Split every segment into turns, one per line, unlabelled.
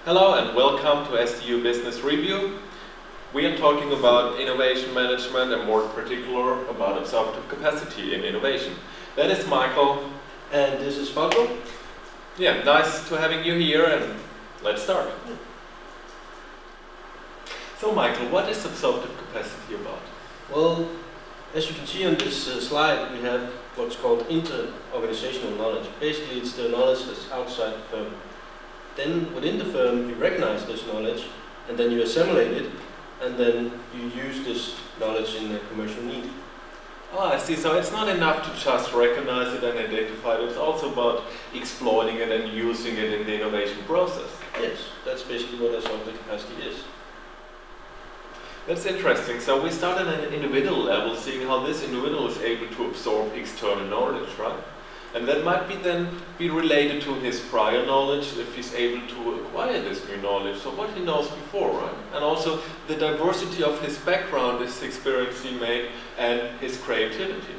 Hello and welcome to SDU Business Review. We are talking about innovation management and more particular about absorptive capacity in innovation. That is Michael.
And this is Falco.
Yeah, nice to having you here and let's start. So Michael, what is absorptive capacity about?
Well, as you can see on this slide, we have what's called inter-organizational knowledge. Basically, it's the knowledge that's outside the firm. Then within the firm, you recognize this knowledge, and then you assimilate it, and then you use this knowledge in a commercial need.
Oh, I see. So it's not enough to just recognize it and identify it. It's also about exploiting it and using it in the innovation process.
Yes, that's basically what absorptive capacity is.
That's interesting. So we start at an individual level, seeing how this individual is able to absorb external knowledge, right? And that might be related to his prior knowledge, if he's able to acquire this new knowledge, so what he knows before, right? And also the diversity of his background, his experience he made, and his creativity.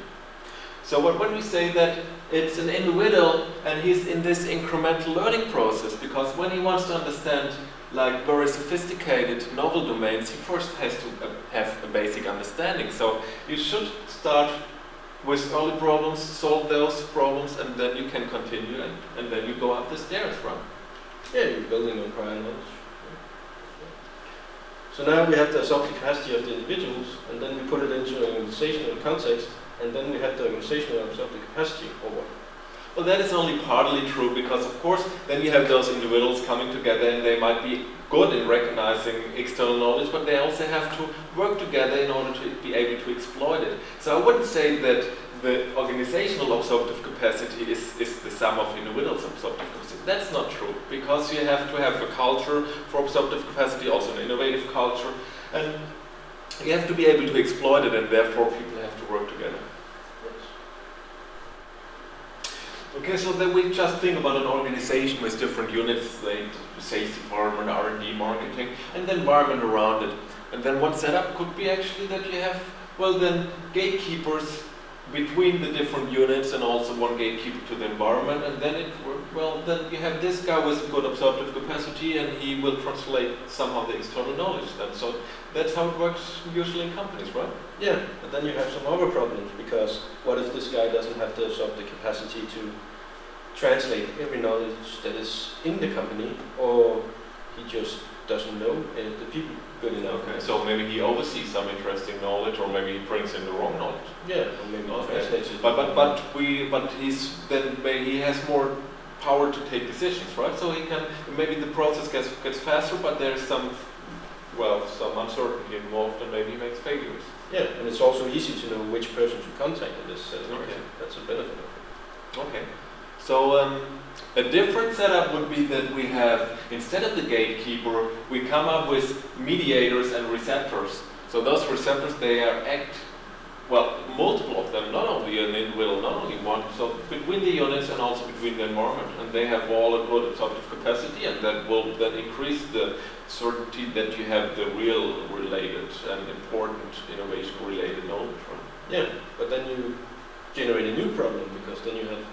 So when we say that it's an individual and he's in this incremental learning process, because when he wants to understand like very sophisticated novel domains, he first has to have a basic understanding. So you should start with early problems, solve those problems, and then you can continue, and then you go up the stairs, right?
Yeah, you're building on prior knowledge. So now we have the absorptive capacity of the individuals, and then we put it into an organizational context, and then we have the organizational absorptive capacity, or what?
Well, that is only partly true, because of course then you have those individuals coming together and they might be good in recognizing external knowledge, but they also have to work together in order to be able to exploit it. So I wouldn't say that the organizational absorptive capacity is the sum of individuals' absorptive capacity. That's not true, because you have to have a culture for absorptive capacity, also an innovative culture, and you have to be able to exploit it, and therefore people have to work together. Okay, so then we just think about an organization with different units, like the sales department, R&D, marketing, and the environment around it. And then one setup could be actually that you have, well then, gatekeepers between the different units and also one gatekeeper to the environment, and then then you have this guy with good absorptive capacity and he will translate somehow the external knowledge then. So that's how it works usually in companies, right?
Yeah, but then you have some other problems, because what if this guy doesn't have the absorptive capacity to translate every knowledge that is in the company, or he just doesn't know the people good enough.
Okay, so maybe he oversees some interesting knowledge, or maybe he brings in the wrong knowledge.
Yeah, or maybe he translates it.
Then he has more power to take decisions, right? So he can, maybe the process gets faster, but there's some uncertainty involved, and maybe he makes failures.
Yeah, and it's also easy to know which person to contact in this situation.
Okay.
That's a benefit of it.
Okay. So a different setup would be that we have, instead of the gatekeeper, we come up with mediators and receptors. So those receptors, they act, well, multiple of them, not only an individual, not only one, so between the units and also between the environment. And they have all a good absorptive capacity, and that will then increase the certainty that you have the real related and important innovation related knowledge, right?
Yeah, but then you generate a new problem, because then you have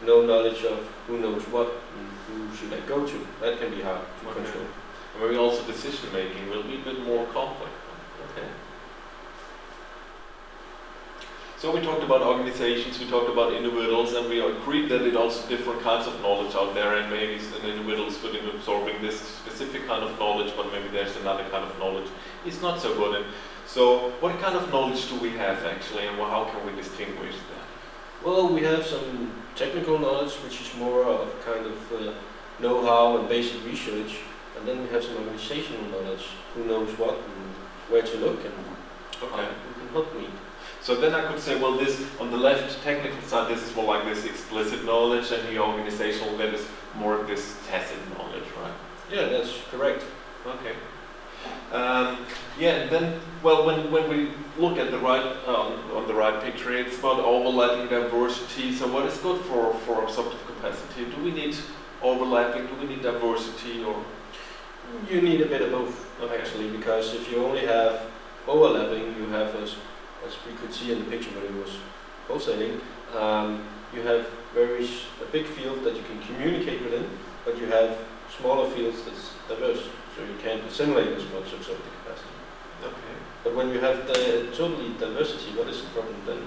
no knowledge of who knows what and who should I go to. That can be hard to control.
And maybe also decision making will be a bit more complex. Okay. So we talked about organizations, we talked about individuals, and we agreed that it also different kinds of knowledge out there, and maybe an individual is good in absorbing this specific kind of knowledge, but maybe there's another kind of knowledge he's not so good in. So what kind of knowledge do we have actually, and how can we distinguish that?
Well, we have some technical knowledge, which is more of kind of know-how and basic research, and then we have some organizational knowledge, who knows what and where to look and how we can help me.
So then I could say, well, this on the left technical side, this is more like this explicit knowledge, and the organizational that is more this tacit knowledge, right?
Yeah, that's correct.
Okay. Yeah, then, well, when we look at the right on the right picture, it's about overlapping diversity. So what is good for absorptive capacity? Do we need overlapping? Do we need diversity? Or
you need a bit of both, actually, because if you only have overlapping, you have, as we could see in the picture when it was pulsating, you have a big field that you can communicate within, but you have smaller fields that's diverse, so you can't assimilate as much absorptive capacity.
Okay.
But when you have the totally diversity, what is the problem then?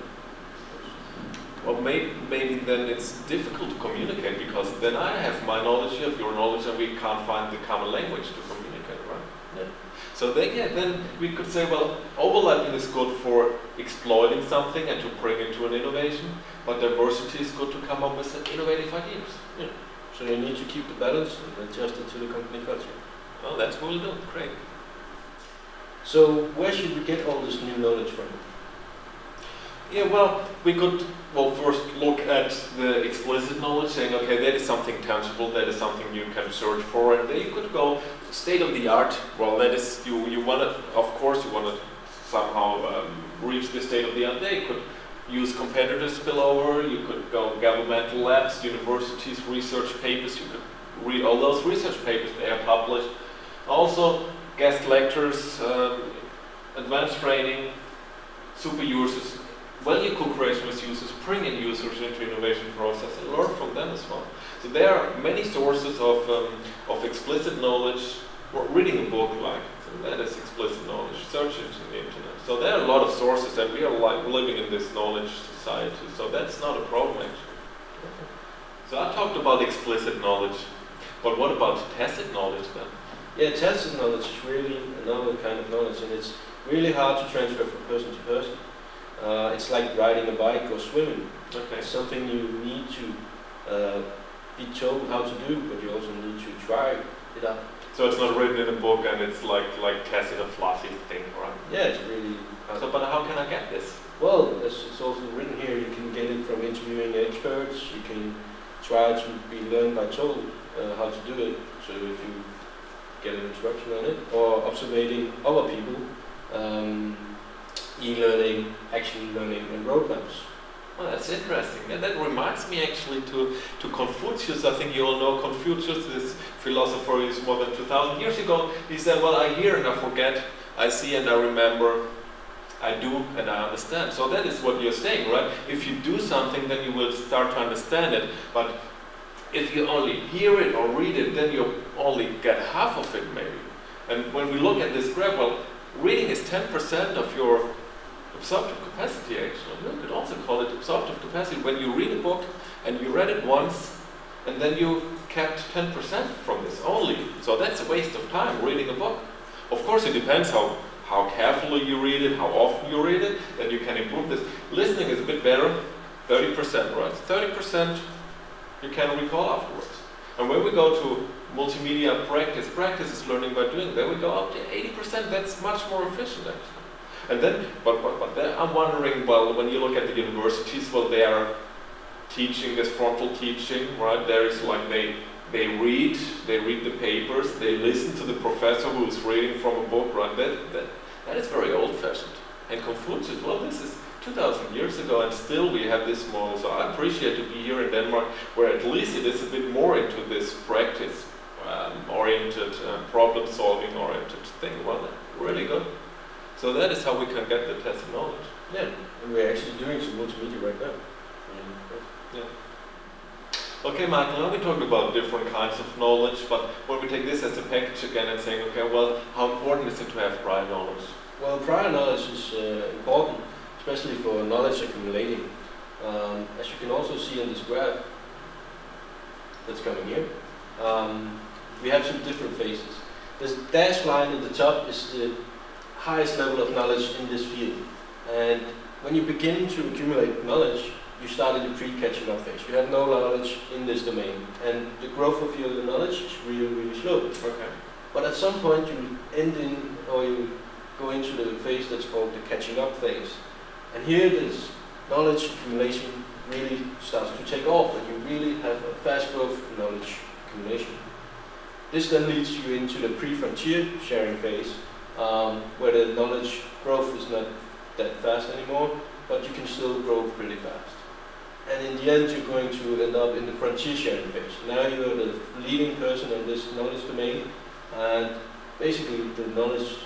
Well, maybe then it's difficult to communicate, because then I have my knowledge, you have your knowledge, and we can't find the common language to communicate, right?
Yeah.
So then we could say, well, overlapping is good for exploiting something and to bring it to an innovation, but diversity is good to come up with innovative ideas.
Yeah. So you need to keep the balance and adjust it to the company culture.
Oh, that's what we'll do. Great.
So where should we get all this new knowledge from?
Yeah, well, we could first look at the explicit knowledge, saying, okay, that is something tangible, that is something you can search for, and then you could go state of the art. Well, that is, you want to, of course, you want to somehow reach the state of the art. There you could use competitor spillover, you could go governmental labs, universities, research papers, you could read all those research papers they are published. Also, guest lectures, advanced training, super users, value co-creation with users, bring in users into innovation process and learn from them as well. So there are many sources of explicit knowledge, or reading a book like, so that is explicit knowledge, search into the internet. So there are a lot of sources, and we are like living in this knowledge society, so that's not a problem actually. So I talked about explicit knowledge, but what about tacit knowledge then?
Yeah, tacit knowledge is really another kind of knowledge, and it's really hard to transfer from person to person. It's like riding a bike or swimming.
Okay.
It's something you need to be told how to do, but you also need to try it out.
So it's not written in a book, and it's like tacit, a fluffy thing, right?
Yeah, it's really hard.
So, but how can I get this?
Well, as it's also written here, you can get it from interviewing experts. You can try to be learned by told how to do it. So if you get an instruction on it, or observing other people, e-learning, action learning, and roadmaps.
Well, that's interesting. And that reminds me actually to Confucius. I think you all know Confucius, this philosopher who is more than 2,000 years ago. He said, well, I hear and I forget, I see and I remember, I do and I understand. So that is what you're saying, right? If you do something, then you will start to understand it. But if you only hear it or read it, then you only get half of it maybe. And when we look at this graph, well, reading is 10% of your absorptive capacity actually. You could also call it absorptive capacity. When you read a book and you read it once and then you kept 10% from this only. So that's a waste of time reading a book. Of course it depends how carefully you read it, how often you read it, then you can improve this. Listening is a bit better, 30%, right? 30% you can recall afterwards. And when we go to multimedia practice is learning by doing, then we go up to 80%, that's much more efficient actually. And then, but then I'm wondering, well, when you look at the universities, well, they are teaching this frontal teaching, right? There is like they read the papers, they listen to the professor who is reading from a book, right? That is very old-fashioned. And Confucius, well, this is 2,000 years ago, and still we have this model. So I appreciate to be here in Denmark, where at least it is a bit more into this practice-oriented, problem-solving oriented thing. Well, really good. So that is how we can get the tacit knowledge.
Yeah, and we're actually doing some multimedia right now.
Yeah. Okay, Michael, now we talked about different kinds of knowledge, but when we take this as a package again and saying, okay, well, how important is it to have prior knowledge?
Well, prior knowledge is important, especially for knowledge accumulating. As you can also see in this graph that's coming here, we have some different phases. This dashed line at the top is the highest level of knowledge in this field. And when you begin to accumulate knowledge, you start in the pre-catching up phase. You have no knowledge in this domain. And the growth of your knowledge is really, really slow.
Okay.
But at some point you end in, or you go into the phase that's called the catching up phase. And here this knowledge accumulation really starts to take off, and you really have a fast growth in knowledge accumulation. This then leads you into the pre-frontier sharing phase, where the knowledge growth is not that fast anymore, but you can still grow pretty fast. And in the end, you're going to end up in the frontier sharing phase. Now you're the leading person in this knowledge domain, and basically the knowledge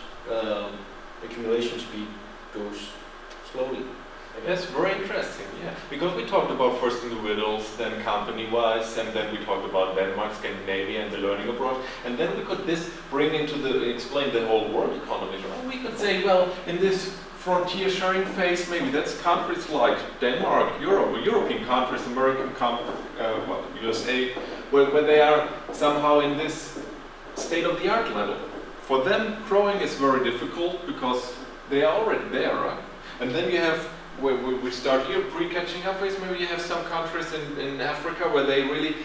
accumulation speed goes slowly.
That's very interesting, yeah. Because we talked about first individuals, then company-wise, and then we talked about Denmark, Scandinavia, and the learning abroad. And then we could explain the whole world economy. Right? We could say, well, in this frontier sharing phase, maybe that's countries like Denmark, Europe, or European countries, American USA, where they are somehow in this state-of-the-art level. For them, growing is very difficult because they are already there, right? And then you have, where we start here, pre-catching up phase, maybe you have some countries in Africa where they really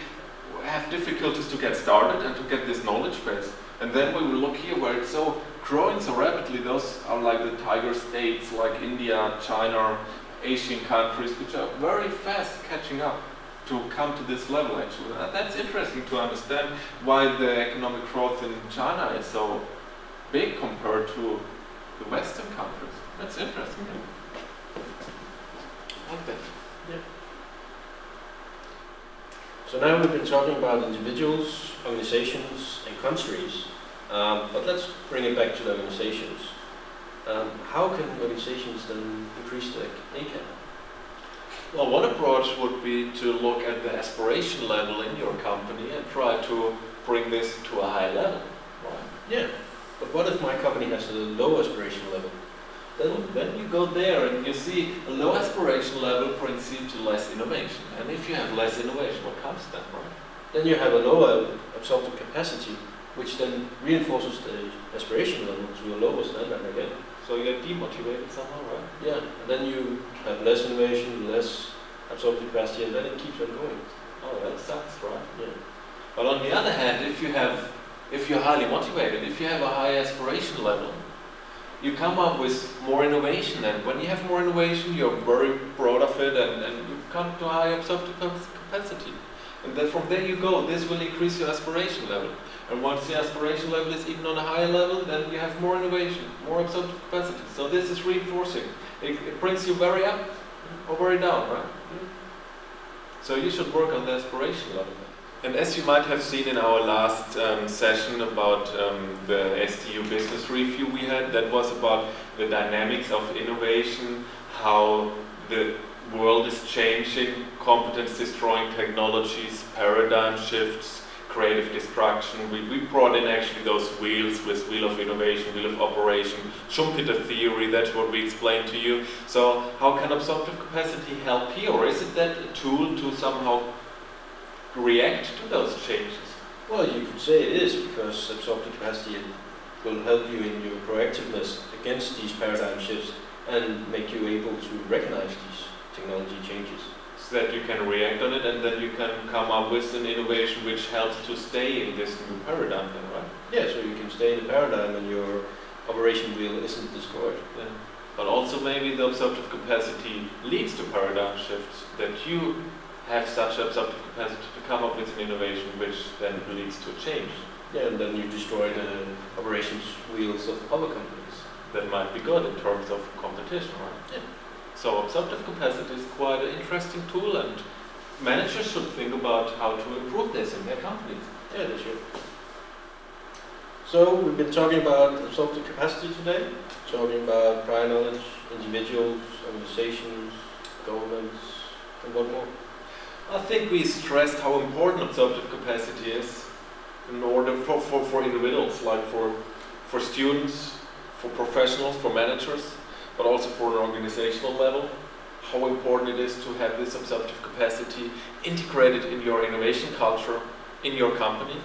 have difficulties to get started and to get this knowledge base. And then we will look here where it's so growing so rapidly. Those are like the tiger states like India, China, Asian countries, which are very fast catching up to come to this level actually. And that's interesting to understand why the economic growth in China is so big compared to the Western countries. That's interesting. I like that.
Yeah. So now we've been talking about individuals, organizations, and countries, but let's bring it back to the organizations. How can organizations then increase the ACAP?
Well, one approach would be to look at the aspiration level in your company and try to bring this to a high level. Right?
Yeah, but what if my company has a low aspiration level?
Then you go there and you see a low aspiration level brings you to less innovation. And if you have less innovation, what comes then, right?
Then you have a lower absorptive capacity, which then reinforces the aspiration level to a lower standard again.
So you get demotivated somehow, right?
Yeah, and then you have less innovation, less absorptive capacity, and then it keeps on going.
Oh, that sucks, right?
Yeah.
But on the other hand, if you're highly motivated, if you have a high aspiration level, you come up with more innovation, and when you have more innovation, you're very proud of it, and you come to a high absorptive capacity. And then from there you go, this will increase your aspiration level. And once the aspiration level is even on a higher level, then you have more innovation, more absorptive capacity. So this is reinforcing. It brings you very up or very down, right? So you should work on the aspiration level. And as you might have seen in our last session about the SDU business review we had, that was about the dynamics of innovation, how the world is changing, competence destroying technologies, paradigm shifts, creative destruction. We brought in actually those wheels with wheel of innovation, wheel of operation, Schumpeter theory, that's what we explained to you. So how can absorptive capacity help here? Or is it that a tool to somehow react to those changes?
Well, you could say it is, because absorptive capacity will help you in your proactiveness against these paradigm shifts and make you able to recognize these technology changes.
So that you can react on it, and then you can come up with an innovation which helps to stay in this new paradigm then, right?
Yeah, so you can stay in the paradigm and your operation wheel isn't destroyed.
Yeah. But also maybe the absorptive capacity leads to paradigm shifts, that you have such absorptive capacity to come up with an innovation which then leads to a change.
Yeah, and then you destroy the operations wheels of other companies.
That might be good in terms of competition, right?
Yeah.
So absorptive capacity is quite an interesting tool, and managers should think about how to improve this in their companies.
Yeah, they should. So we've been talking about absorptive capacity today, talking about prior knowledge, individuals, organizations, governments, and what more?
I think we stressed how important absorptive capacity is in order for individuals, like for students, for professionals, for managers, but also for an organizational level, how important it is to have this absorptive capacity integrated in your innovation culture, in your company.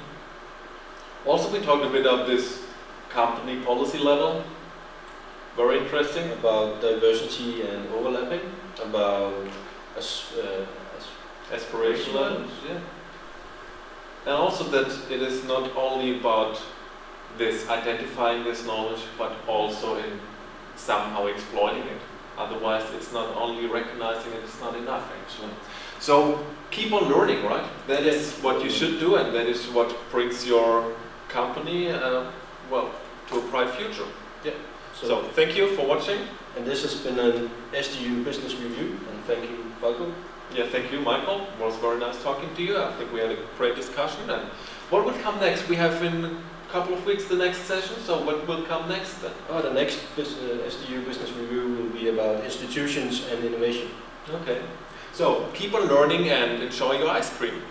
Also, we talked a bit about this company policy level, very interesting.
About diversity and overlapping, about
aspiration levels, yeah. And also that it is not only about this identifying this knowledge, but also in somehow exploiting it. Otherwise, it's not only recognizing it, it's not enough actually. So keep on learning, right? That is what you should do, and that is what brings your company well, to a bright future. Yeah. So thank you for watching.
And this has been an SDU business review, and thank you, Falco.
Yeah, thank you, Michael. It was very nice talking to you. I think we had a great discussion. And what will come next? We have in couple of weeks the next session. So what will come next then?
Oh, the next SDU business review will be about institutions and innovation.
Okay. So keep on learning and enjoy your ice cream.